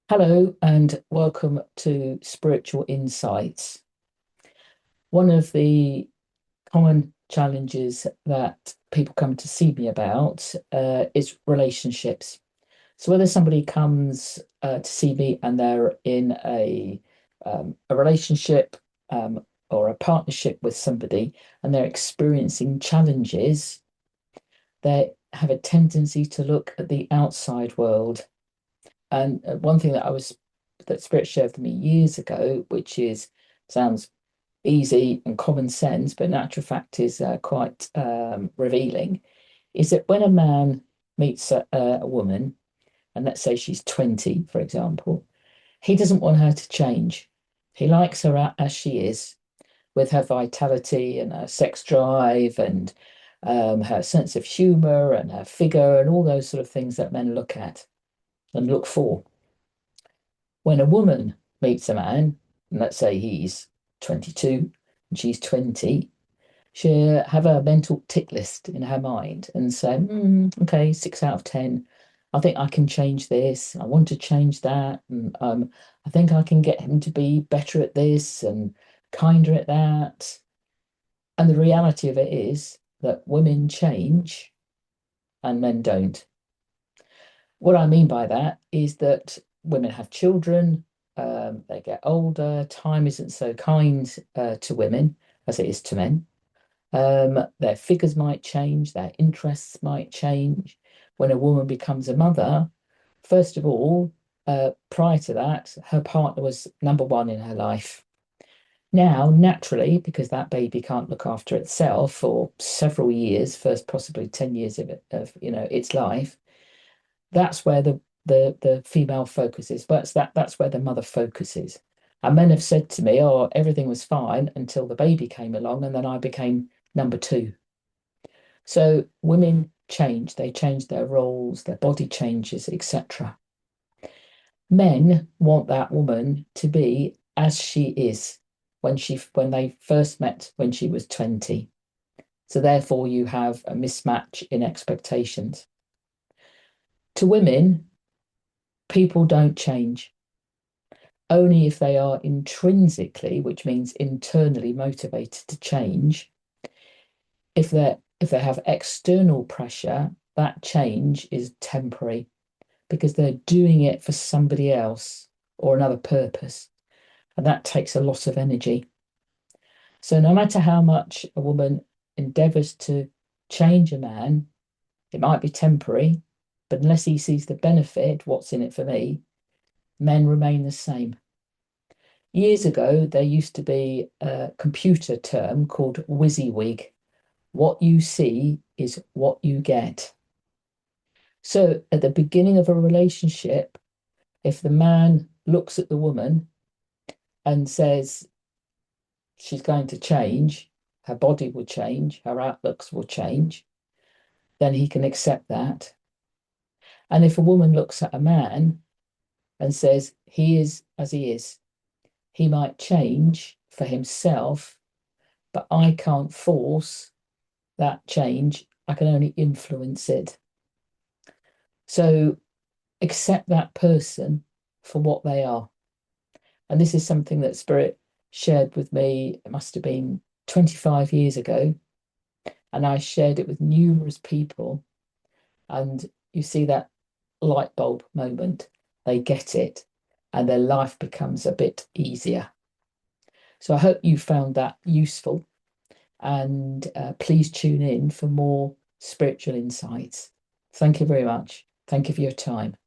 Hello and welcome to Spiritual Insights. One of the common challenges that people come to see me about is relationships. So whether somebody comes to see me and they're in a relationship or a partnership with somebody and they're experiencing challenges, they have a tendency to look at the outside world. And one thing that Spirit shared with me years ago, which is sounds easy and common sense, but in actual fact is quite revealing, is that when a man meets a woman, and let's say she's 20, for example, he doesn't want her to change. He likes her as she is, with her vitality and her sex drive and her sense of humor and her figure and all those sort of things that men look at and look for. When a woman meets a man, and let's say he's 22 and she's 20, she'll have a mental tick list in her mind and say, okay, 6 out of 10. I think I can change this. I want to change that. And I think I can get him to be better at this and kinder at that. And the reality of it is that women change and men don't. What I mean by that is that women have children, they get older, time isn't so kind to women as it is to men. Their figures might change, their interests might change. When a woman becomes a mother, first of all, prior to that, her partner was number one in her life. Now, naturally, because that baby can't look after itself for several years, first possibly 10 years of its life, that's where the female focuses. But that's where the mother focuses. And men have said to me, "Oh, everything was fine until the baby came along, and then I became number two." So women change, they change their roles, their body changes, etc. Men want that woman to be as she is when they first met when she was 20. So therefore you have a mismatch in expectations. To women, people don't change. Only if they are intrinsically, which means internally motivated to change. If they have external pressure, that change is temporary because they're doing it for somebody else or another purpose. And that takes a lot of energy. So no matter how much a woman endeavors to change a man, it might be temporary, but unless he sees the benefit, what's in it for me, men remain the same. Years ago, there used to be a computer term called WYSIWYG. What you see is what you get. So at the beginning of a relationship, if the man looks at the woman and says she's going to change, her body will change, her outlooks will change, then he can accept that. And if a woman looks at a man and says he is as he is, he might change for himself, but I can't force that change. I can only influence it. So accept that person for what they are. And this is something that Spirit shared with me, it must have been 25 years ago. And I shared it with numerous people. And you see that light bulb moment, they get it, and their life becomes a bit easier. So I hope you found that useful. And please tune in for more spiritual insights. Thank you very much. Thank you for your time.